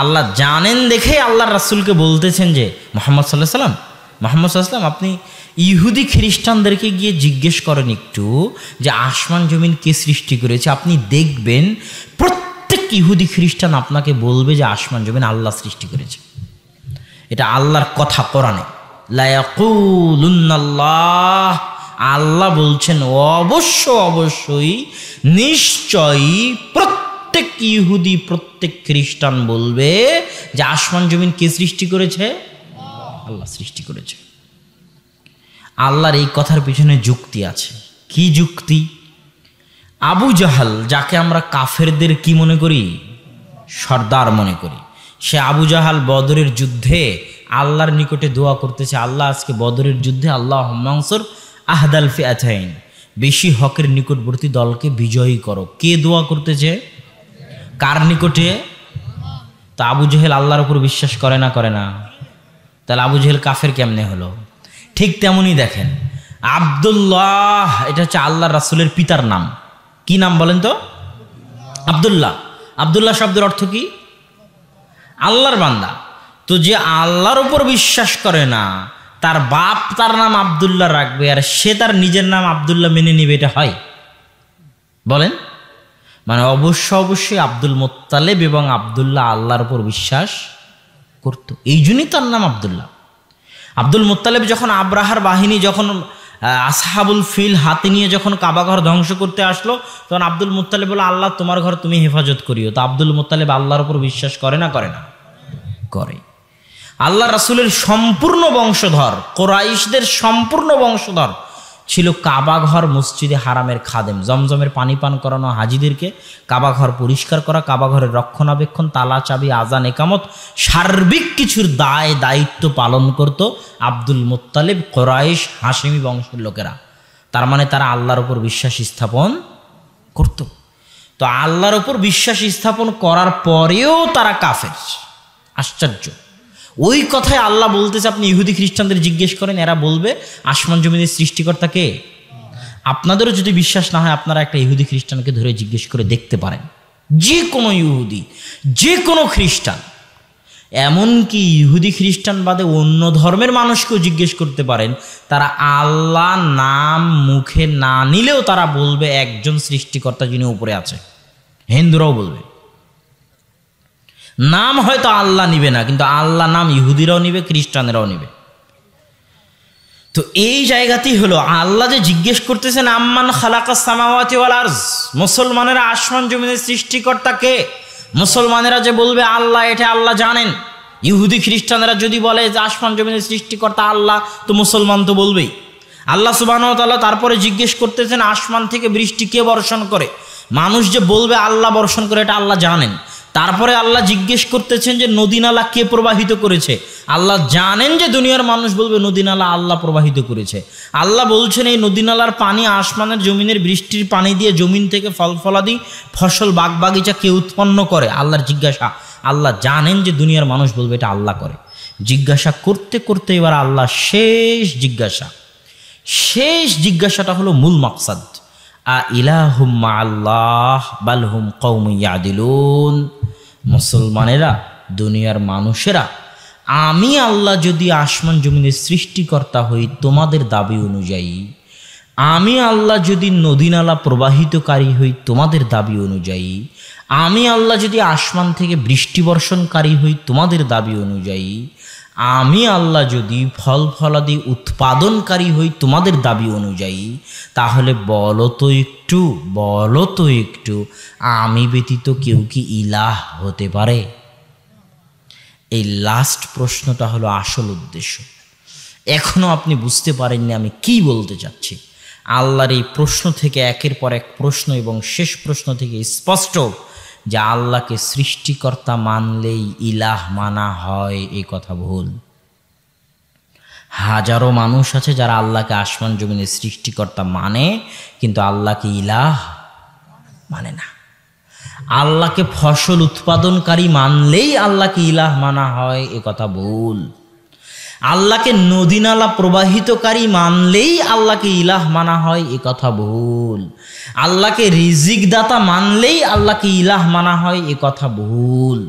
আল্লাহ জানেন দেখে আল্লাহর রাসূলকে বলতেছেন যে মুহাম্মদ সাল্লাল্লাহু আলাইহি ওয়াসাল্লাম আপনি ইহুদি খ্রিস্টানদেরকে গিয়ে জিজ্ঞেস করেন একটু যে আসমান জমিন কে সৃষ্টি করেছে। আপনি দেখবেন প্রত্যেক ইহুদি খ্রিস্টান আপনাকে বলবে যে আসমান জমিন আল্লাহ সৃষ্টি করেছে। এটা আল্লাহর কথা কোরআনে, লা ইয়াকুলুন্নাল্লাহ, আল্লাহ বলছেন অবশ্যই নিশ্চয়ই প্রত্যেক ইহুদি প্রত্যেক খ্রিস্টান বলবে যে আসমান জমিন কে সৃষ্টি করেছে? আল্লাহ সৃষ্টি করেছে। আল্লাহর এই কথার পিছনে যুক্তি আছে। কি যুক্তি? আবু জাহাল, যাকে আমরা কাফেরদের কি মনে করি? সর্দার মনে করি, সে আবু জাহাল বদরের যুদ্ধে আল্লাহর নিকটে দোয়া করতেছে, আল্লাহ আজকে বদরের যুদ্ধে আল্লাহুম্মা আনসুর আহদাল ফিআতাইন, বেশি হকের নিকটবর্তী দলকে বিজয়ী করো। কে দোয়া করতেছে? কার নিকটে? তো আবু জাহেল আল্লাহর উপর বিশ্বাস করে না? তাহলে আবু জাহেল কাফের কেমনে হলো? ঠিক তেমনই দেখেন আব্দুল্লাহ, এটা হচ্ছে আল্লাহ রাসূলের পিতার নাম। কি নাম বলেন তো? আব্দুল্লাহ। আব্দুল্লাহ শব্দের অর্থ কি? আল্লাহর বান্দা। তো যে আল্লাহর উপর বিশ্বাস করে না, তার বাপ তার নাম আব্দুল্লাহ রাখবে আর সে তার নিজের নাম আব্দুল্লাহ মেনে নিবে, এটা হয়? বলেন। মানে অবশ্যই আব্দুল মুত্তালিব এবং আব্দুল্লাহ আল্লাহর উপর বিশ্বাস করত, এই জন্যই তার নাম আব্দুল্লাহ। আব্দুল মুত্তালিব যখন আব্রাহার বাহিনী যখন আসহাবুল ফিল হাতে নিয়ে যখন কাবাঘর ধ্বংস করতে আসলো, তখন আব্দুল মুত্তালিব বলল, আল্লাহ তোমার ঘর তুমি হেফাজত করিও। তো আব্দুল মুত্তালিব আল্লাহর উপর বিশ্বাস করে না? করে। আল্লাহ রাসূলের সম্পূর্ণ বংশধর, কুরাইশদের সম্পূর্ণ বংশধর ছিল কাবাঘর মসজিদে হারামের খাদেম। জমজমের পানি পান করানো হাজিদেরকে, কাবাঘর পরিষ্কার করা, কাবাঘরের রক্ষণাবেক্ষণ, তালা চাবি, আজান, একামত, সার্বিক কিছুর দায়িত্ব পালন করত আব্দুল মুত্তালিব, কুরাইশ, হাশিমি বংশের লোকেরা। তার মানে তারা আল্লাহর উপর বিশ্বাস স্থাপন করত। তো আল্লাহর উপর বিশ্বাস স্থাপন করার পরেও তারা কাফের। আশ্চর্য। ওই কথায় আল্লাহ বলতেছে, আপনি ইহুদি খ্রিস্টানদের জিজ্ঞেস করেন, এরা বলবে আসমান জমিনের সৃষ্টিকর্তা কে? আপনাদেরও যদি বিশ্বাস না হয়, আপনারা একটা ইহুদি খ্রিস্টানকে ধরে জিজ্ঞেস করে দেখতে পারেন। যে কোনো ইহুদি, যে কোনো খ্রিস্টান, এমনকি ইহুদি খ্রিস্টান বাদে অন্য ধর্মের মানুষকেও জিজ্ঞেস করতে পারেন, তারা আল্লাহ নাম মুখে না নিলেও তারা বলবে একজন সৃষ্টিকর্তা যিনি উপরে আছে। হিন্দুরাও বলবে। নাম হয়তো আল্লাহ নিবে না, কিন্তু আল্লাহ নাম ইহুদিরাও নিবে, খ্রিস্টানেরাও নিবে। তো এই জায়গাতেই হলো আল্লাহ যে জিজ্ঞেস করতেছেন আম্মান খালাকাস সামাওয়াতি ওয়াল আরজ, মুসলমানেরা আসমান জমিনের সৃষ্টিকর্তা কে? মুসলমানেরা যে বলবে আল্লাহ, এটা আল্লাহ জানেন। ইহুদি খ্রিস্টানেরা যদি বলে যে আসমান জমিনের সৃষ্টিকর্তা আল্লাহ, তো মুসলমান তো বলবেই। আল্লাহ সুবহানাহু ওয়া তাআলা তারপরে জিজ্ঞেস করতেছেন আসমান থেকে বৃষ্টি কে বর্ষণ করে? মানুষ যে বলবে আল্লাহ বর্ষণ করে, এটা আল্লাহ জানেন। তারপরে আল্লাহ জিজ্ঞেস করতেছেন যে নদী নালা কে প্রবাহিত করেছে? আল্লাহ জানেন যে দুনিয়ার মানুষ বলবে নদী নালা আল্লাহ প্রবাহিত করেছে। আল্লাহ বলছেন এই নদী নালার পানি আসমানের জমিনের বৃষ্টির পানি দিয়ে জমিন থেকে ফল ফলাদি ফসল বাগবাগিচা কে উৎপন্ন করে? আল্লাহর জিজ্ঞাসা। আল্লাহ জানেন যে দুনিয়ার মানুষ বলবে এটা আল্লাহ করে। জিজ্ঞাসা করতে করতে এবার আল্লাহ শেষ জিজ্ঞাসাটা হলো মূল মাকসাদ, আ ইলাহুম মাআল্লাহ বাল হুম কওমুন ইয়াদিলুন। মুসলমানেরা, দুনিয়ার মানুষেরা, আমি আল্লাহ যদি আসমান জমিনের সৃষ্টিকর্তা হই তোমাদের দাবি অনুযায়ী, আমি আল্লাহ যদি নদী নালা প্রবাহিতকারী হই তোমাদের দাবি অনুযায়ী, আমি আল্লাহ যদি আসমান থেকে বৃষ্টি বর্ষণকারী হই তোমাদের দাবি অনুযায়ী, আমি আল্লাহ যদি ফল ফলাদি উৎপাদনকারী হই তোমাদের দাবি অনুযায়ী, তাহলে বলো তো একটু আমি ব্যতীত কেউ কি ইলাহ হতে পারে? এই লাস্ট প্রশ্নটা হলো আসল উদ্দেশ্য। এখনো আপনি বুঝতে পারেননি আমি কি বলতে চাচ্ছি। আল্লাহর এই প্রশ্ন থেকে একের পর এক প্রশ্ন এবং শেষ প্রশ্ন থেকে স্পষ্ট যে আল্লাহকে সৃষ্টিকর্তা মানলেই ইলাহ মানা হয়, এই কথা ভুল। হাজারো মানুষ আছে যারা আল্লাহকে আসমান জমিনের সৃষ্টিকর্তা মানে, কিন্তু আল্লাহকে ইলাহ মানে না। আল্লাহকে ফসল উৎপাদনকারী মানলেই আল্লাহকে ইলাহ মানা হয়, এ কথা ভুল। আল্লাহকে নদী নালা প্রবাহিতকারী মানলেই আল্লাহকে ইলাহ মানা হয়, এ কথা ভুল। আল্লাহকে রিজিক দাতা মানলেই আল্লাহকে ইলাহ মানা হয়, এ কথা ভুল।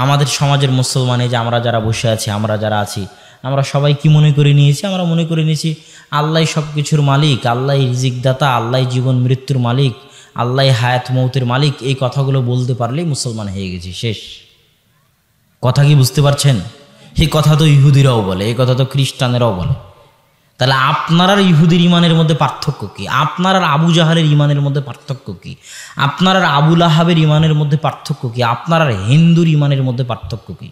আমাদের সমাজের মুসলমানে যে আমরা যারা বসে আছি, আমরা যারা আছি, আমরা সবাই কি মনে করে নিয়েছি? আমরা মনে করে নিয়েছি আল্লাহ সব কিছুর মালিক, আল্লাহ রিজিকদাতা, আল্লাহ জীবন মৃত্যুর মালিক, আল্লাহ হায়াত মৌতের মালিক। এই কথাগুলো বলতে পারলেই মুসলমান হয়ে গেছি, শেষ। কথা কি বুঝতে পারছেন? এই কথা তো ইহুদিরাও বলে, এই কথা তো খ্রিস্টানেরাও বলে। তাহলে আপনার আর ইহুদির ইমানের মধ্যে পার্থক্য কি? আপনার আর আবু জাহালের ইমানের মধ্যে পার্থক্য কি? আপনার আর আবু লাহাবের ইমানের মধ্যে পার্থক্য কি? আপনার আর হিন্দুর ইমানের মধ্যে পার্থক্য কি?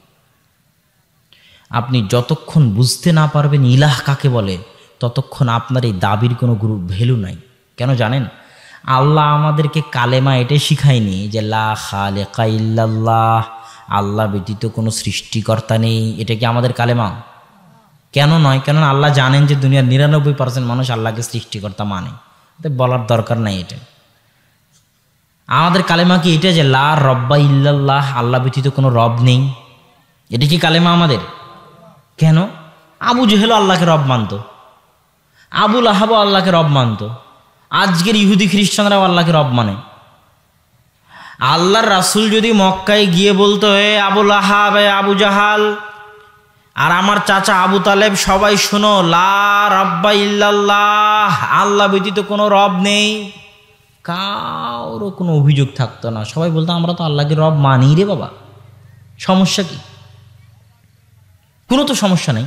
আপনি যতক্ষণ বুঝতে না পারবেন ইলাহ কাকে বলে, ততক্ষণ আপনার এই দাবির কোনো ভ্যালু নাই। কেন জানেন? আল্লাহ আমাদেরকে কালেমা এটাই শিখায়নি যে লা খালিকা ইল্লাল্লাহ, আল্লাহ ব্যতীত কোনো সৃষ্টিকর্তা নেই। এটা কি আমাদের কালেমা? কেন নয়? কেননা আল্লাহ জানেন যে দুনিয়ার 99% মানুষ আল্লাহকে সৃষ্টিকর্তা মানে, বলার দরকার নাই। এটা আমাদের কালেমা কি এটা যে লা রব্বা ইল্লাল্লাহ, আল্লাহ ব্যতীত কোনো রব নেই? এটা কি কালেমা আমাদের? কেন? আবু জেহেল আল্লাহকে রব মানত, আবু লাহাব আল্লাহকে রব মানত, আজকের ইহুদি খ্রিস্টানরাও আল্লাহকে রব মানে। আল্লাহর রাসূল যদি মক্কায় গিয়ে বলতো, হে আবু লাহাব, আবু জাহাল আর আমার চাচা আবু তালেব, সবাই শোনো, লা রব্বা ইল্লাল্লাহ, আল্লাহ ব্যতীত কোনো রব নেই, কারো কোনো অভিযোগ থাকতো না। সবাই বলতো আমরা তো আল্লাহকে রব মানি রে বাবা, সমস্যা কি? কোনো তো সমস্যা নেই।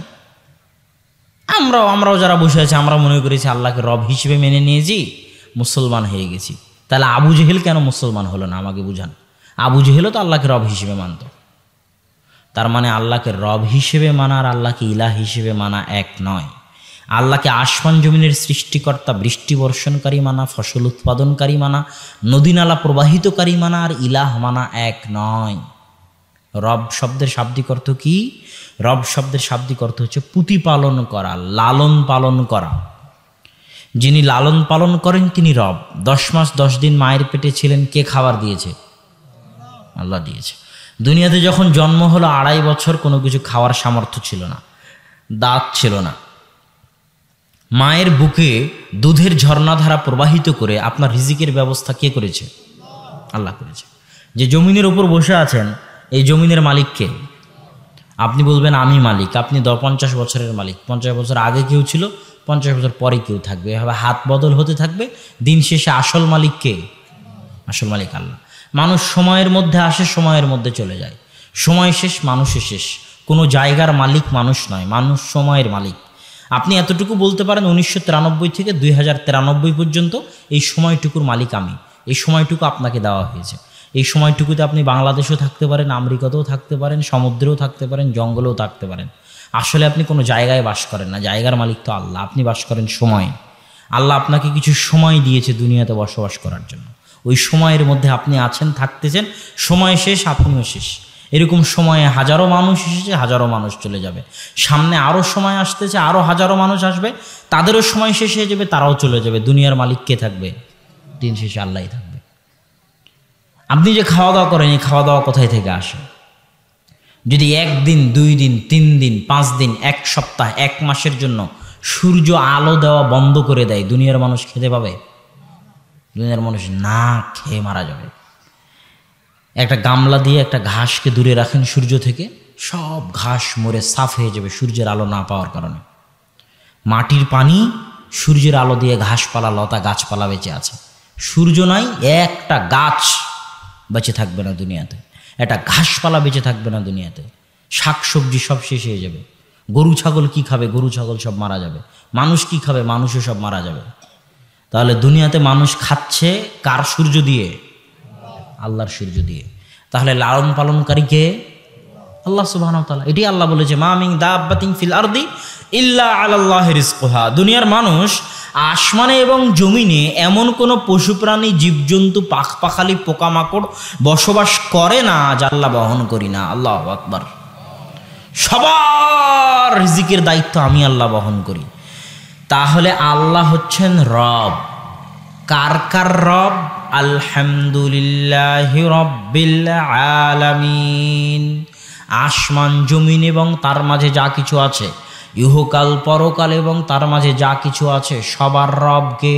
আমরাও যারা বসে আছি, আমরা মনে করেছি আল্লাহকে রব হিসেবে মেনে নিয়েছি, মুসলমান হয়ে গেছি। তাহলে আবু জেহেল কেন মুসলমান হলো না? আমাকে বুঝান। আবু জেহেলও তো আল্লাহকে রব হিসেবে মানত। তার মানে আল্লাহকে রব হিসেবে মানা আর আল্লাহকে ইলাহ হিসেবে মানা এক নয়। আল্লাহকে আসমান জমিনের সৃষ্টিকর্তা, বৃষ্টি বর্ষণকারী মানা, ফসল উৎপাদনকারী মানা, নদী নালা প্রবাহিতকারী মানা আর ইলাহ মানা এক নয়। রব শব্দের শাব্দিক অর্থ কি? রব শব্দের শাব্দিক অর্থ হচ্ছে প্রতিপালন করা, লালন পালন করা। যিনি লালন পালন করেন তিনি রব। 10 মাস 10 দিন মায়ের পেটে ছিলেন, কে খাবার দিয়েছে? আল্লাহ দিয়েছে। দুনিয়াতে যখন জন্ম হলো 2.5 বছর কোনো কিছু খাওয়ার সামর্থ্য ছিল না, দাঁত ছিল না। মায়ের বুকে দুধের ঝর্ণাধারা প্রবাহিত করে আপনার রিজিকের ব্যবস্থা কে করেছে? আল্লাহ করেছে। যে জমিনের উপর বসে আছেন, এই জমিনের মালিক কে? আপনি বলবেন আমি মালিক। আপনি 50 বছরের মালিক। 50 বছর আগে কেউ ছিল, 50 বছর পরে কেউ থাকবে, এভাবে হাত বদল হতে থাকবে। দিন শেষে আসল মালিক কে? আসল মালিক আল্লাহ। মানুষ সময়ের মধ্যে আসে, সময়ের মধ্যে চলে যায়। সময় শেষ, মানুষের শেষ। কোনো জায়গার মালিক মানুষ নয়, মানুষ সময়ের মালিক। আপনি এতটুকু বলতে পারেন 1993 থেকে 2093 পর্যন্ত এই সময়টুকুর মালিক আমি। এই সময়টুকু আপনাকে দেওয়া হয়েছে। এই সময়টুকুতে আপনি বাংলাদেশেও থাকতে পারেন, আমেরিকাতেও থাকতে পারেন, সমুদ্রেও থাকতে পারেন, জঙ্গলেও থাকতে পারেন। আসলে আপনি কোনো জায়গায় বাস করেন না, জায়গার মালিক তো আল্লাহ। আপনি বাস করেন সময়ে। আল্লাহ আপনাকে কিছু সময় দিয়েছে দুনিয়াতে বসবাস করার জন্য। ওই সময়ের মধ্যে আপনি আছেন, থাকতেছেন। সময় শেষ, আপনিও শেষ। এরকম সময়ে হাজারো মানুষ এসেছে, হাজারো মানুষ চলে যাবে। সামনে আরও সময় আসতেছে, আরও হাজারো মানুষ আসবে, তাদেরও সময় শেষ হয়ে যাবে, তারাও চলে যাবে। দুনিয়ার মালিক কে থাকবে? দিন শেষে আল্লাহই থাকবে। আপনি যে খাওয়া দাওয়া করেন, এই খাওয়া দাওয়া কোথায় থেকে আসে? যদি 1 দিন, 2 দিন, 3 দিন, 5 দিন, 1 সপ্তাহ, 1 মাসের জন্য সূর্য আলো দেওয়া বন্ধ করে দেয়, দুনিয়ার মানুষ খেতে পাবে? দুনিয়ার মানুষ না খেয়ে মারা যাবে। একটা গামলা দিয়ে একটা ঘাসকে দূরে রাখেন সূর্য থেকে, সব ঘাস মরে সাফ হয়ে যাবে সূর্যের আলো না পাওয়ার কারণে। মাটির পানি, সূর্যের আলো দিয়ে ঘাসপালা, লতা, গাছপালা বেঁচে আছে। সূর্য নাই, একটা গাছ বেঁচে থাকবে না দুনিয়াতে, একটা ঘাসপালা বেঁচে থাকবে না দুনিয়াতে। শাকসবজি সব শেষ হয়ে যাবে। গরু ছাগল কি খাবে? গরু ছাগল সব মারা যাবে। মানুষ কি খাবে? মানুষও সব মারা যাবে। তাহলে দুনিয়াতে মানুষ খাচ্ছে কার সূর্য দিয়ে? আল্লাহর সূর্য দিয়ে। তাহলে লালন পালনকারী কে? আল্লাহ সুবহানাহু ওয়া তাআলা। এটি আল্লাহ বলেছে, মা মিন দাব্বাতিন ফিল আরদি ইল্লা আলাল্লাহি রিজকুহা। দুনিয়ার মানুষ আসমানে এবং জমিনে এমন কোনো পশু প্রাণী, জীবজন্তু, পাখপাখালি, পোকামাকড় বসবাস করে না যা আল্লাহ বহন করি না। আল্লাহু আকবার। সবার রিজিকের দায়িত্ব আমি আল্লাহ বহন করি। তাহলে আল্লাহ হচ্ছেন রব। কার কার রব? আলহামদুলিল্লাহি রাব্বিল আলামিন। আসমান জমিন এবং তার মাঝে যা কিছু আছে, ইহকাল পরকাল এবং তার মাঝে যা কিছু আছে, সবার রব কে?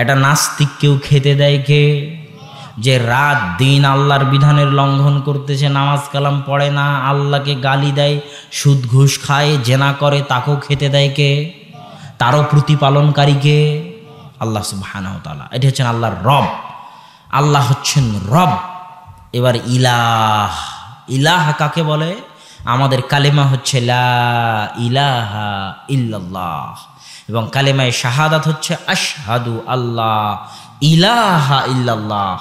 একটা নাস্তিককেও খেতে দেয় কে? যে রাত দিন আল্লাহর বিধানের লঙ্ঘন করতেছে, নামাজ কালাম পড়ে না, আল্লাহকে গালি দেয়, সুদ ঘুষ খায়, জেনা করে, তাকেও খেতে দেয় কে? তারও প্রতিপালনকারীকে আল্লাহ সুবহানাহু ওয়া তাআলা। এটি হচ্ছেন আল্লাহর রব, আল্লাহ হচ্ছেন রব। এবার ইলাহ, ইলাহ কাকে বলে? আমাদের কালেমা হচ্ছে লা ইলাহা ইল্লাল্লাহ, এবং কালেমায়ে শাহাদাত হচ্ছে আশহাদু আল্লাহ ইলাহা ইল্লাল্লাহ।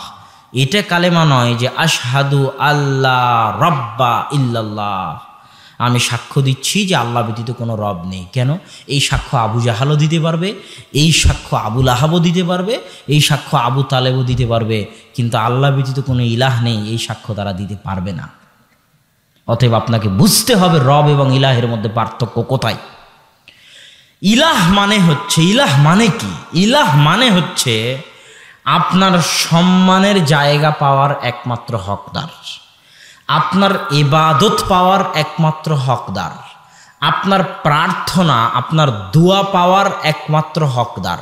এটা কালেমা নয় যে আশহাদু আল্লাহ রব্বা ইল্লাল্লাহ, আমি সাক্ষ্য দিচ্ছি যে আল্লাহ ব্যতীত কোনো রব নেই। কেন? এই সাক্ষ্য আবু জাহালও দিতে পারবে, এই সাক্ষ্য আবু লাহাবও দিতে পারবে, এই সাক্ষ্য আবু তালেবও দিতে পারবে, কিন্তু আল্লাহ ব্যতীত কোনো ইলাহ নেই এই সাক্ষ্য তারা দিতে পারবে না। অতএব আপনাকে বুঝতে হবে রব এবং ইলাহের মধ্যে পার্থক্য কোথায়। ইলাহ মানে হচ্ছে, ইলাহ মানে কি? ইলাহ মানে হচ্ছে আপনার সম্মানের জায়গা পাওয়ার একমাত্র হকদার, আপনার ইবাদত পাওয়ার একমাত্র হকদার, আপনার প্রার্থনা, আপনার দোয়া পাওয়ার একমাত্র হকদার।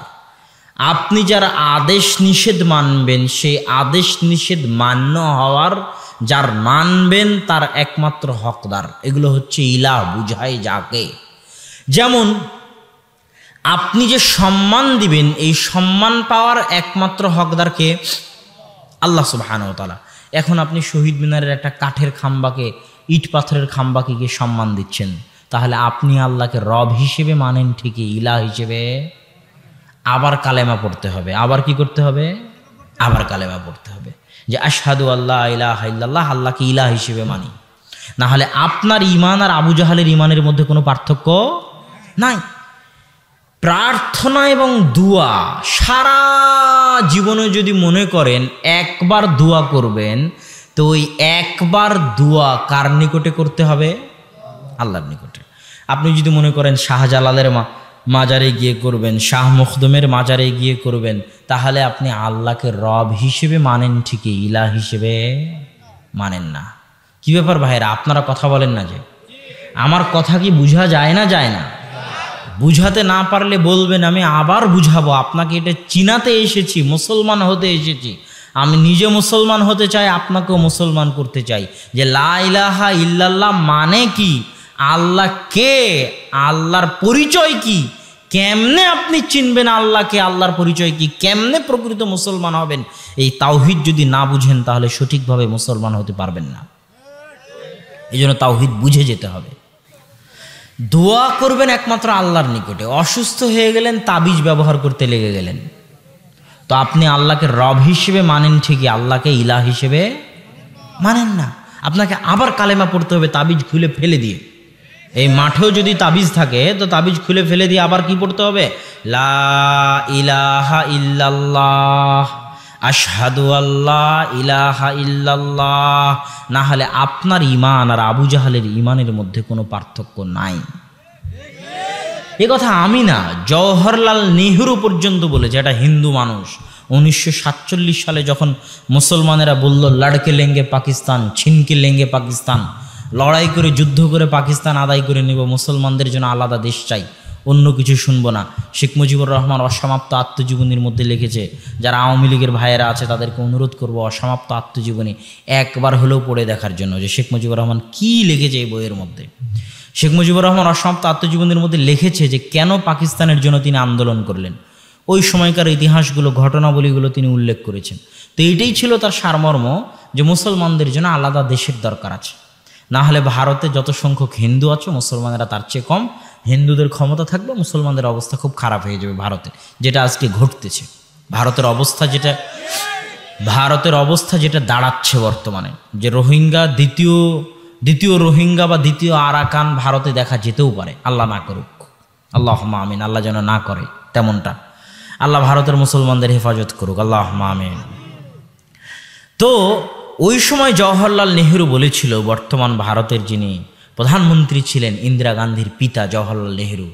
আপনি যার আদেশ নিষেধ মানবেন, সেই আদেশ নিষেধ মান্য হওয়ার যার মানবেন তার একমাত্র হকদার। এগুলো হচ্ছে ইলাহ, বুঝায় যাকে। যেমন আপনি যে সম্মান দিবেন, এই সম্মান পাওয়ার একমাত্র হকদারকে আল্লাহ সুবহানাহু ওয়া তাআলা। এখন আপনি শহীদ মিনারের একটা কাঠের খাম্বাকে, ইট পাথরের খাম্বাকে গিয়ে সম্মান দিচ্ছেন, তাহলে আপনি আল্লাহকে রব হিসেবে মানেন ঠিকই, ইলাহ হিসেবে আবার কালেমা পড়তে হবে। আবার কি করতে হবে? আবার কালেমা পড়তে হবে যে আশহাদু আল্লাহ ইলাহা ইল্লাল্লাহ, আল্লাহকে ইলাহ হিসেবে মানি। না হলে আপনার ঈমান আর আবু জাহালের ঈমানের মধ্যে কোনো পার্থক্য নাই। প্রার্থনা এবং দোয়া সারা জীবনে যদি মনে করেন একবার দোয়া করবেন, তো ওই একবার দোয়া কার নিকটে করতে হবে? আল্লাহর নিকটে। আপনি যদি মনে করেন শাহজালালের মাজারে গিয়ে করবেন, শাহ মখদুমের মাজারে গিয়ে করবেন, তাহলে আপনি আল্লাহকে রব হিসেবে মানেন ঠিকই, ইলাহ হিসেবে মানেন না। কি ব্যাপার ভাইরা, আপনারা কথা বলেন না যে? আমার কথা কি বুঝা যায় না? যায় না? বুঝাতে না পারলে বলবেন, আমি আবার বুঝাবো। আপনাকে এটা চিনাতে এসেছি, মুসলমান হতে এসেছি। আমি নিজে মুসলমান হতে চাই, আপনাকেও মুসলমান করতে চাই। যে লা ইলাহা ইল্লাল্লাহ মানে কি, আল্লাহ কে, আল্লাহর পরিচয় কি, কেমনে আপনি চিনবেন আল্লাহকে, আল্লাহর পরিচয় কি, কেমনে প্রকৃত মুসলমান হবেন, এই তাওহীদ যদি না বুঝেন তাহলে সঠিকভাবে মুসলমান হতে পারবেন না। এই জন্য তাওহীদ বুঝে যেতে হবে। দোয়া করবেন একমাত্র আল্লাহর নিকটে। অসুস্থ হয়ে গেলেন, তাবিজ ব্যবহার করতে লেগে গেলেন, তো আপনি আল্লাহকে রব হিসেবে মানেন ঠিকই, আল্লাহকে ইলাহ হিসেবে মানেন না। আপনাকে আবার কালেমা পড়তে হবে তাবিজ খুলে ফেলে দিয়ে। এই মাঠেও যদি তাবিজ থাকে তো তাবিজ খুলে ফেলে দিয়ে আবার কি পড়তে হবে? লা ইলাহা ইল্লাল্লাহ আশহাদু আল্লাহ ইলাহা ইল্লাল্লাহ। না হলে আপনার ঈমান আর আবু জাহালের ঈমানের মধ্যে কোনো পার্থক্য নাই। এ কথা আমি না, জওহরলাল নেহরু পর্যন্ত বলেছে। এটা হিন্দু মানুষ 1947 সালে যখন মুসলমানেরা বলল লড়কে লেঙ্গে পাকিস্তান, ছিনকে লেঙ্গে পাকিস্তান, লড়াই করে যুদ্ধ করে পাকিস্তান আদায় করে নেব, মুসলমানদের জন্য আলাদা দেশ চাই, অন্য কিছু শুনবো না। শেখ মুজিবুর রহমান অসমাপ্ত আত্মজীবনীর মধ্যে লিখেছে, যারা আওয়ামী লীগের ভাইয়েরা আছে তাদেরকে অনুরোধ করব অসমাপ্ত আত্মজীবনী একবার হলেও পড়ে দেখার জন্য, যে শেখ মুজিবুর রহমান কী লিখেছে এই বইয়ের মধ্যে। শেখ মুজিবুর রহমান অসমাপ্ত আত্মজীবনীর মধ্যে লিখেছে যে কেন পাকিস্তানের জন্য তিনি আন্দোলন করলেন। ওই সময়কার ইতিহাসগুলো, ঘটনাবলীগুলো তিনি উল্লেখ করেছেন। তো এইটাই ছিল তার সারমর্ম, যে মুসলমানদের জন্য আলাদা দেশের দরকার আছে। না হলে ভারতে যত সংখ্যক হিন্দু আছে, মুসলমানেরা তার চেয়ে কম। হিন্দুদের ক্ষমতা থাকবে, মুসলমানদের অবস্থা খুব খারাপ হয়ে যাবে ভারতে, যেটা আজকে ঘটতেছে। ভারতের অবস্থা যেটা দাঁড়াচ্ছে বর্তমানে, যে রোহিঙ্গা দ্বিতীয় রোহিঙ্গা বা দ্বিতীয় আরাকান ভারতে দেখা যেতেও পারে, আল্লাহ না করুক, আল্লাহুম্মা আমিন, আল্লাহ যেন না করে তেমনটা। আল্লাহ ভারতের মুসলমানদের হেফাজত করুক, আল্লাহুম্মা আমিন। তো ওই সময় জওহরলাল নেহরু বলেছিল, বর্তমান ভারতের যিনি প্রধানমন্ত্রী ছিলেন, ইন্দিরা গান্ধীর পিতা জওহরলাল নেহরু,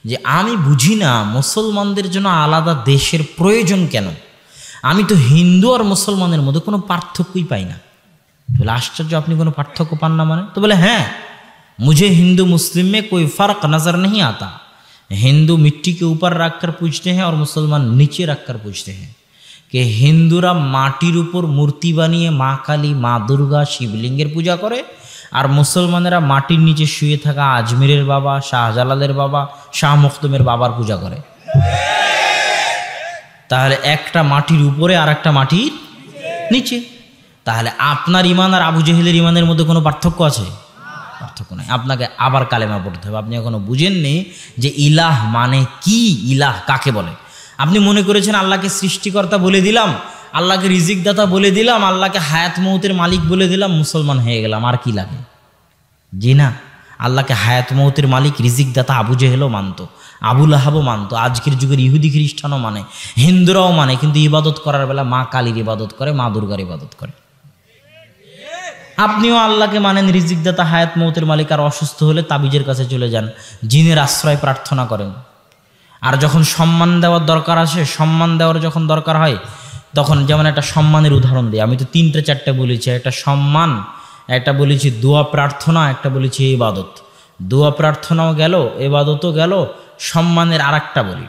যে আমি বুঝি না মুসলমানদের জন্য আলাদা দেশের প্রয়োজন কেন। আমি তো হিন্দু আর মুসলমানের মধ্যে কোনো পার্থক্যই পাই না। বলে আশ্চর্য, আপনি কোনো পার্থক্য পান না মানে? তো বলে হ্যাঁ, मुझे हिंदू मुस्लिम में कोई फ़र्क नज़र नहीं आता। हिंदू मिट्टी के ऊपर रख कर पूछते हैं और मुसलमान नीचे रख कर पूछते हैं। কে হিন্দুরা মাটির উপর মূর্তি বানিয়ে মা কালী, মা দুর্গা, শিবলিঙ্গের পূজা করে, আর মুসলমানেরা মাটির নিচে শুয়ে থাকা আজমিরের বাবা, শাহজালালের বাবা, শাহ মখদুমের বাবার পূজা করে। তাহলে একটা মাটির উপরে আর একটা মাটির নিচে। তাহলে আপনার ইমান আর আবু জেহেলের ইমানের মধ্যে কোনো পার্থক্য আছে? পার্থক্য নেই। আপনাকে আবার কালেমা পড়তে হবে। আপনি এখনো বুঝেননি যে ইলাহ মানে কি, ইলাহ কাকে বলে। আপনি মনে করেছেন আল্লাহকে সৃষ্টিকর্তা বলে দিলাম, আল্লাহকে রিজিকদাতা বলে দিলাম, আল্লাহকে হায়াত মৌতের মালিক বলে দিলাম, মুসলমান হয়ে গেলাম, আর কি লাগে? জি না, আল্লাহকে হায়াত মৌতের মালিক, রিজিকদাতা আবু জেহেলও মানতো, আবু লাহাবও মানতো, আজকের যুগের ইহুদি খ্রিস্টানও মানে, হিন্দুরাও মানে, কিন্তু ইবাদত করার বেলা মা কালীর ইবাদত করে, মা দুর্গার ইবাদত করে। আপনিও আল্লাহকে মানেন রিজিকদাতা, হায়াত মৌতের মালিক, আর অসুস্থ হলে তাবিজের কাছে চলে যান, জিনের আশ্রয় প্রার্থনা করেন। আর যখন সম্মান দেওয়ার দরকার আসে, সম্মান দেওয়ার যখন দরকার হয়, তখন যেমন একটা সম্মানের উদাহরণ দিই, আমি তো 3-4 বলেছি, একটা সম্মান, একটা বলেছি দোয়া প্রার্থনা, একটা বলেছি ইবাদত। দোয়া প্রার্থনাও গেল, ইবাদতও গেল, সম্মানের আর একটা বলি।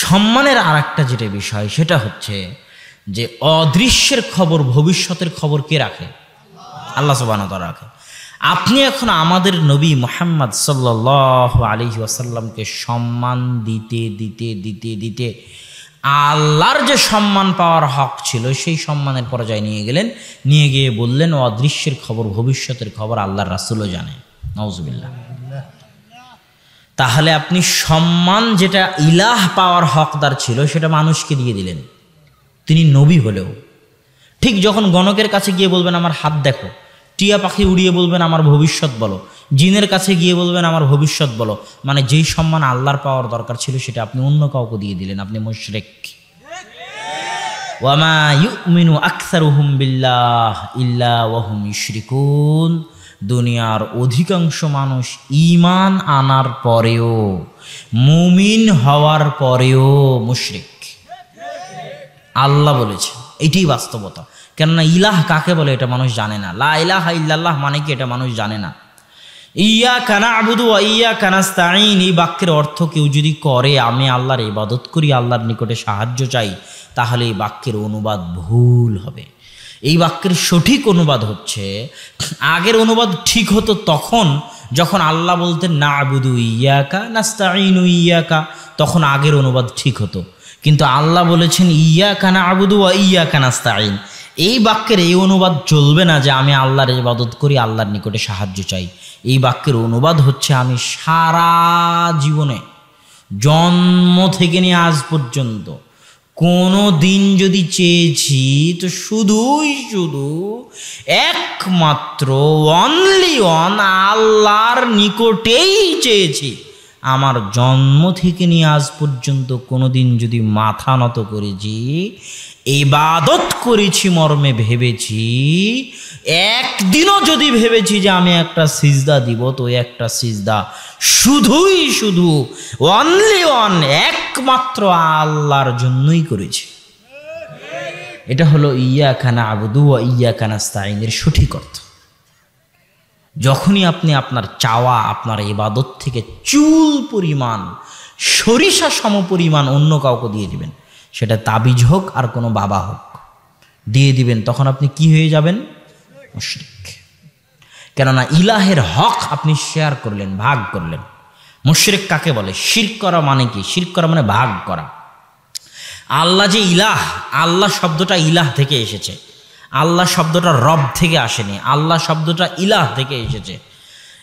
সম্মানের আর একটা যেটা বিষয়, সেটা হচ্ছে যে অদৃশ্যের খবর, ভবিষ্যতের খবর কে রাখে? আল্লাহ সুবহানাহু ওয়া তাআলা রাখে। আপনি এখন আমাদের নবী মুহাম্মদ সাল্লাল্লাহু আলাইহি ওয়াসাল্লামকে সম্মান দিতে দিতে দিতে দিতে আল্লাহর যে সম্মান পাওয়ার হক ছিল সেই সম্মানের পর্যায়ে নিয়ে গেলেন, নিয়ে গিয়ে বললেন অদৃশ্যের খবর, ভবিষ্যতের খবর আল্লাহর রাসূলও জানে। নাউজুবিল্লাহ। তাহলে আপনি সম্মান যেটা ইলাহ পাওয়ার হকদার ছিল সেটা মানুষকে দিয়ে দিলেন, তিনি নবী হলেও। ঠিক যখন গণকের কাছে গিয়ে বলবেন আমার হাত দেখো, টিয়া পাখি উড়িয়ে বলবেন আমার ভবিষ্যৎ বলো, জিনের কাছে গিয়ে বলবেন আমার ভবিষ্যৎ বলো, মানে যেই সম্মান আল্লাহর পাওয়ার দরকার ছিল সেটা আপনি অন্য কাউকে দিয়ে দিলেন, আপনি মুশরিক। ওয়া মা ইউমিনু আকসারুহুম বিল্লাহ ইল্লা ওয়া হুম ইউশরিকুন। দুনিয়ার অধিকাংশ মানুষ ঈমান আনার পরেও, মুমিন হওয়ার পরেও মুশরিক। আল্লাহ বলেছেন, এটাই বাস্তবতা। কেননা ইলাহ কাকে বলে এটা মানুষ জানে না, লা ইলাহা ইল্লাল্লাহ মানে কি এটা মানুষ জানে না। ইয়্যাকা না'বুদু ওয়া ইয়্যাকা নাস্তাঈন, এই বাক্যের অর্থ কেউ যদি করে আমি আল্লাহর ইবাদত করি, আল্লাহর নিকটে সাহায্য চাই, তাহলে এই বাক্যের অনুবাদ ভুল হবে। এই বাক্যের সঠিক অনুবাদ হচ্ছে, আগের অনুবাদ ঠিক হতো তখন যখন আল্লাহ বলতেন না'বুদু ইয়্যাকা নাস্তাঈনু ইয়্যাকা, তখন আগের অনুবাদ ঠিক হতো। কিন্তু আল্লাহ বলেছেন ইয়্যাকা না'বুদু ওয়া ইয়্যাকা নাস্তাঈন, এই বাক্যের এই অনুবাদ চলবে না যে আমি আল্লাহর ইবাদত করি, আল্লাহর নিকটে সাহায্য চাই। এই বাক্যের অনুবাদ হচ্ছে আমি সারা জীবনে, জন্ম থেকে নিয়ে আজ পর্যন্ত কোনো দিন যদি চেয়েছি তো শুধুই শুধু একমাত্র অনলি ওয়ান আল্লাহর নিকটেই চেয়েছি। আমার জন্ম থেকে নিয়ে আজ পর্যন্ত কোনো দিন যদি মাথা নত করেছি, ইবাদত করেছি মর্মে ভেবেছি, একদিনও যদি ভেবেছি যে আমি একটা সিজদা দিব, তো একটা সিজদা শুধুই শুধু অনলি ওয়ান একমাত্র আল্লাহর জন্যই করেছি। এটা হলো ইয়্যাকা না'বুদু ওয়া ইয়্যাকা নাস্তাঈনের সঠিক অর্থ। যখনই আপনি আপনার চাওয়া, আপনার ইবাদত থেকে চুল পরিমাণ, সরিষা সমপরিমাণ অন্য কাউকে দিয়ে দিবেন, সেটা তাবিজ হোক আর কোনো বাবা হোক, দিয়ে দিবেন, তখন আপনি কি হয়ে যাবেন? মুশরিক। কেননা ইলাহের হক আপনি শেয়ার করলেন, ভাগ করলেন। মুশরিক কাকে বলে? শিরক করা মানে কি? শিরক করা মানে ভাগ করা। আল্লাহ যে ইলাহ, আল্লাহ শব্দটা ইলাহ থেকে এসেছে, আল্লাহ শব্দটা রব থেকে আসেনি, আল্লাহ শব্দটা ইলাহ থেকে এসেছে।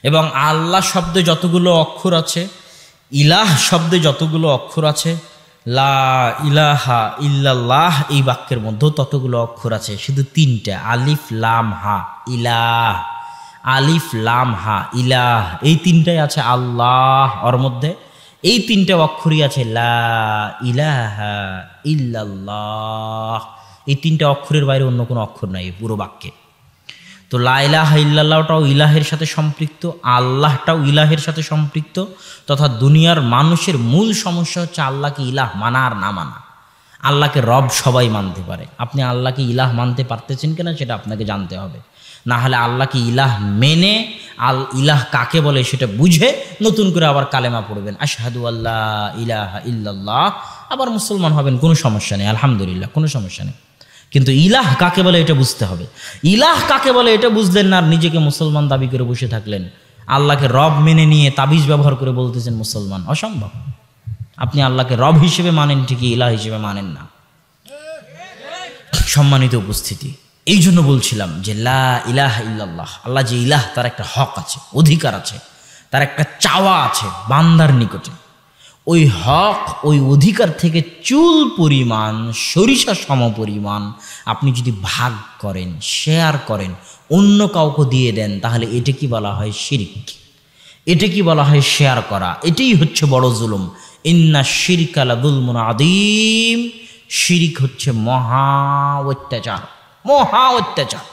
এবং আল্লাহ শব্দে যতগুলো অক্ষর আছে, ইলাহ শব্দে যতগুলো অক্ষর আছে, লা ইলাহা ইল্লাল্লাহ এই বাক্যের মধ্যেও ততগুলো অক্ষর আছে, শুধু 3টা, আলিফ লাম হা, ইলাহ, আলিফ লাম হা ইলাহ, এই 3টাই আছে আল্লাহ ওর মধ্যে। এই 3টে অক্ষরই আছে লা ইলাহা ইল্লাল্লাহ, এই 3টে অক্ষরের বাইরে অন্য কোনো অক্ষর নাই পুরো বাক্যে। তো লা ইলাহা ইল্লাল্লাহটাও ইলাহের সাথে সম্পৃক্ত, আল্লাহটাও ইলাহের সাথে সম্পৃক্ত, তথা দুনিয়ার মানুষের মূল সমস্যা হচ্ছে আল্লাহকে ইলাহ মানা আর না মানা। আল্লাহকে রব সবাই মানতে পারে, আপনি আল্লাহকে ইলাহ মানতে পারতেছেন কিনা সেটা আপনাকে জানতে হবে। না হলে আল্লাহকে ইলাহ মেনে ইলাহ কাকে বলে সেটা বুঝে নতুন করে আবার কালেমা পড়বেন, আশহাদু আল্লাহ ইলাহা ইল্লাল্লাহ, আবার মুসলমান হবেন, কোনো সমস্যা নেই, আলহামদুলিল্লাহ, কোনো সমস্যা নেই। কিন্তু ইলাহ কাকে বলে এটা বুঝতে হবে। ইলাহ কাকে বলে এটা বুঝলেন না আর নিজেকে মুসলমান দাবি করে বসে থাকলেন, আল্লাহকে রব মেনে নিয়ে তাবিজ ব্যবহার করে বলতেছেন মুসলমান, অসম্ভব। আপনি আল্লাহকে রব হিসেবে মানেন ঠিকই, ইলাহ হিসেবে মানেন না। সম্মানিত উপস্থিতি, এই জন্য বলছিলাম যে লা ইলাহা ইল্লাল্লাহ, আল্লাহ যে ইলাহ তার একটা হক আছে, অধিকার আছে, তার একটা চাওয়া আছে বান্দার নিকটে। ওই হক, ওই অধিকার থেকে চুল পরিমাণ, সরিষা সম পরিমাণ আপনি যদি ভাগ করেন, শেয়ার করেন, অন্য কাউকে দিয়ে দেন, তাহলে এটা কি বলা হয়? শিরক। এটা কি বলা হয়? শেয়ার করা। এটাই হচ্ছে বড় জুলুম। ইন্না শিরকা লাযুলমুন আযীম, শিরিক হচ্ছে মহা অত্যাচার, মহা অত্যাচার।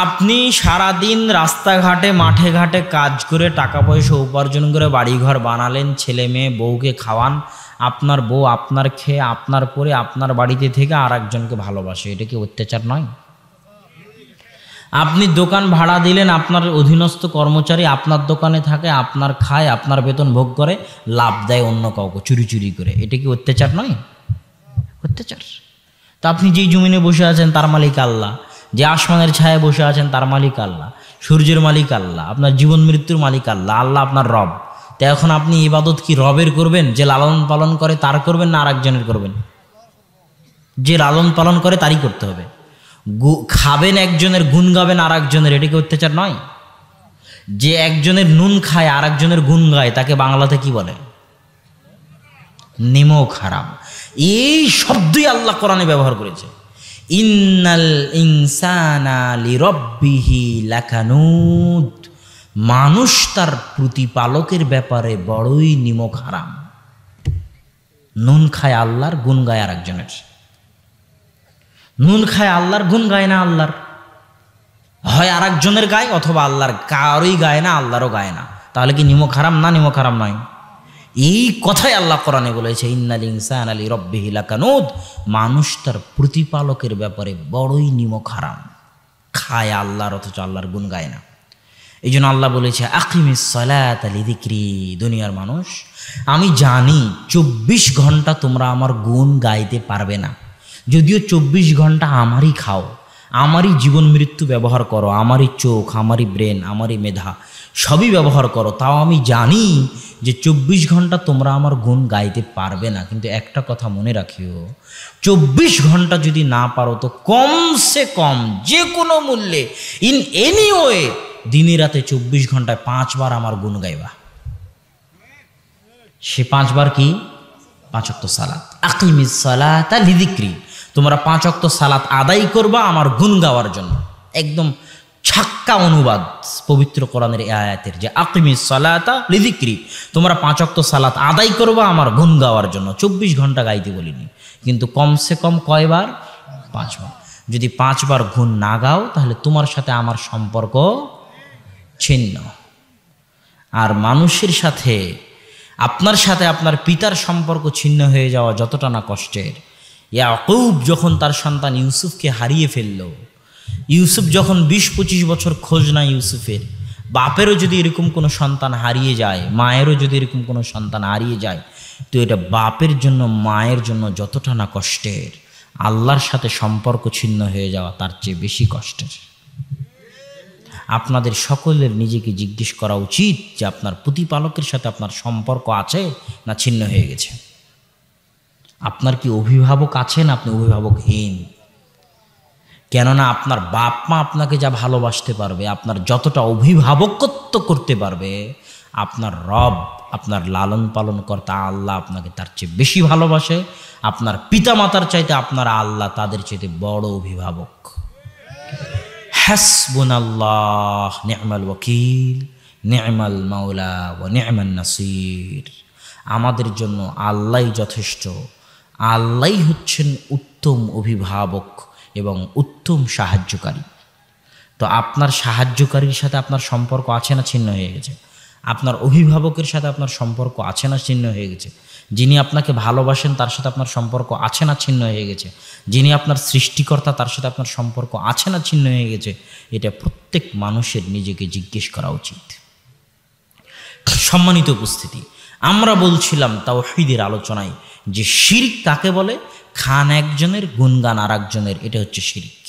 আপনি সারাদিন রাস্তাঘাটে মাঠে ঘাটে কাজ করে টাকা পয়সা উপার্জন করে বাড়িঘর বানালেন, ছেলে মেয়ে বউকে খাওয়ান, আপনার বউ আপনার খেয়ে আপনার পরে আপনার বাড়িতে থেকে আর একজনকে ভালোবাসে, এটা কি অত্যাচার নয়? আপনি দোকান ভাড়া দিলেন, আপনার অধীনস্থ কর্মচারী আপনার দোকানে থাকে, আপনার খায়, আপনার বেতন ভোগ করে, লাভ দেয় অন্য কাউকে চুরি চুরি করে, এটা কি অত্যাচার নয়? অত্যাচার। তো আপনি যেই জমিনে বসে আছেন তার মালিক আল্লাহ, যে আসমানের ছায়ায় বসে আছেন তার মালিক আল্লাহ, সূর্যের মালিক আল্লাহ, আপনার জীবন মৃত্যুর মালিক আল্লাহ, আল্লাহ আপনার রব। তো এখন আপনি ইবাদত কি রবের করবেন, যে লালন পালন করে তার করবেন, না আর একজনের করবেন? যে লালন পালন করে তারই করতে হবে। খাবেন একজনের, গুণ গাবেন আর একজনের, এটা কি অত্যাচার নয়? যে একজনের নুন খায় আর একজনের গুণ গায়, তাকে বাংলাতে কি বলে? নিমক হারাম। এই শব্দই আল্লাহ কোরআনে ব্যবহার করেছে। ইন্নাল ইনসানা লিরাব্বিহি লাকানুদ, মানুষ তার প্রতিপালকের ব্যাপারে বড়ই নিমক হারাম। নুন খায় আল্লাহর, গুণ গায় আর একজনের। নুন খায় আল্লাহর, গুণ গায় না আল্লাহর। হয় আর একজনের গায় অথবা আল্লাহর, কারোই গায় না, আল্লাহরও গায় না। তাহলে কি নিমক হারাম না নিমক হারাম নয়? এই কথাই আল্লাহ কোরআনে বলেছে, ইন্নাল ইনসানা লিরাব্বিহি লাকানুদ, মানুষ তার প্রতিপালকের ব্যাপারে বড়ই নিমক হারাম। খায় আল্লাহর অথচ আল্লাহর গুণ গায় না। এই জন্য আল্লাহ বলেছে আকিমিস সালাতা লিযিকরি, দুনিয়ার মানুষ আমি জানি 24 ঘন্টা তোমরা আমার গুণ গাইতে পারবে না, যদিও 24 ঘন্টা আমারই খাও, আমারই জীবন মৃত্যু ব্যবহার করো, আমারই চোখ, আমারই ব্রেন, আমারই মেধা সবই ব্যবহার করো, তাও আমি জানি যে 24 ঘন্টা তোমরা আমার গুণ গাইতে পারবে না। কিন্তু একটা কথা মনে রাখিও, 24 ঘন্টা যদি না পারো তো কমসে কম যে কোনো মূল্যে, ইন এনি ওয়ে, দিনে রাতে 24 ঘন্টায় 5 বার আমার গুণ গাইবা। সে 5 বার কি? 5 ওয়াক্ত সালাত। আকিমিস সালাতা লিযিকরি, তোমরা 5 ওয়াক্ত সালাত আদায় করবা আমার গুণ গাওয়ার জন্য। একদম ছাক্কা অনুবাদ পবিত্র কোরআনের এই আয়াতের, যে আকিমিস সালাতা লিযিকরি, তোমরা 5 ওয়াক্ত সালাত আদায় করবা আমার গুণ গাওয়ার জন্য। 24 ঘন্টা গাইতে বলিনি, কিন্তু কমসে কম কয়বার? 5 বার। যদি 5 বার গুণ না গাও তাহলে তোমার সাথে আমার সম্পর্ক ছিন্ন। আর মানুষের সাথে, আপনার সাথে আপনার পিতার সম্পর্ক ছিন্ন হয়ে যাওয়া যতটা না কষ্টের, ইয়াকুব যখন তার সন্তান ইউসুফকে হারিয়ে ফেলল, ইউসুফ যখন 20-25 বছর খোঁজ না ইউসুফের, বাপেরও যদি এরকম কোনো সন্তান হারিয়ে যায়, মায়েরও যদি এরকম কোনো সন্তান হারিয়ে যায়, তো এটা বাপের জন্য মায়ের জন্য যতটা না কষ্টের, আল্লাহর সাথে সম্পর্ক ছিন্ন হয়ে যাওয়া তার চেয়ে বেশি কষ্টের। আপনাদের সকলের নিজেকে জিজ্ঞেস করা উচিত যে আপনার প্রতিপালকের সাথে আপনার সম্পর্ক আছে না ছিন্ন হয়ে গেছে? আপনার কি অভিভাবক আছেন? আপনি অভিভাবকহীন। কেননা আপনার বাপ মা আপনাকে যা ভালোবাসতে পারবে, আপনার যতটা অভিভাবকত্ব করতে পারবে, আপনার রব, আপনার লালন পালন কর্তা আল্লাহ আপনাকে তার চেয়ে বেশি ভালোবাসে। আপনার পিতা মাতার চাইতে আপনার আল্লাহ তাদের চাইতে বড় অভিভাবক। হাসবুনাল্লাহ নি'মাল ওয়াকিল, নি'মাল মাওলা ওয়া নি'মান নাসির। আমাদের জন্য আল্লাহই যথেষ্ট, আল্লাহই হচ্ছেন উত্তম অভিভাবক এবং উত্তম সাহায্যকারী। তো আপনার সাহায্যকারীর সাথে আপনার সম্পর্ক আছে না ছিন্ন হয়ে গেছে? আপনার অভিভাবকের সাথে আপনার সম্পর্ক আছে না ছিন্ন হয়ে গেছে? যিনি আপনাকে ভালোবাসেন তার সাথে আপনার সম্পর্ক আছে না ছিন্ন হয়ে গেছে? যিনি আপনার সৃষ্টিকর্তা তার সাথে আপনার সম্পর্ক আছে না ছিন্ন হয়ে গেছে? এটা প্রত্যেক মানুষের নিজেকে জিজ্ঞেস করা উচিত। সম্মানিত উপস্থিতি, আমরা বলছিলাম তাওহীদের আলোচনায় যে শিরক কাকে বলে? খান একজনের, গুণগান আর একজনের, এটা হচ্ছে শিরক।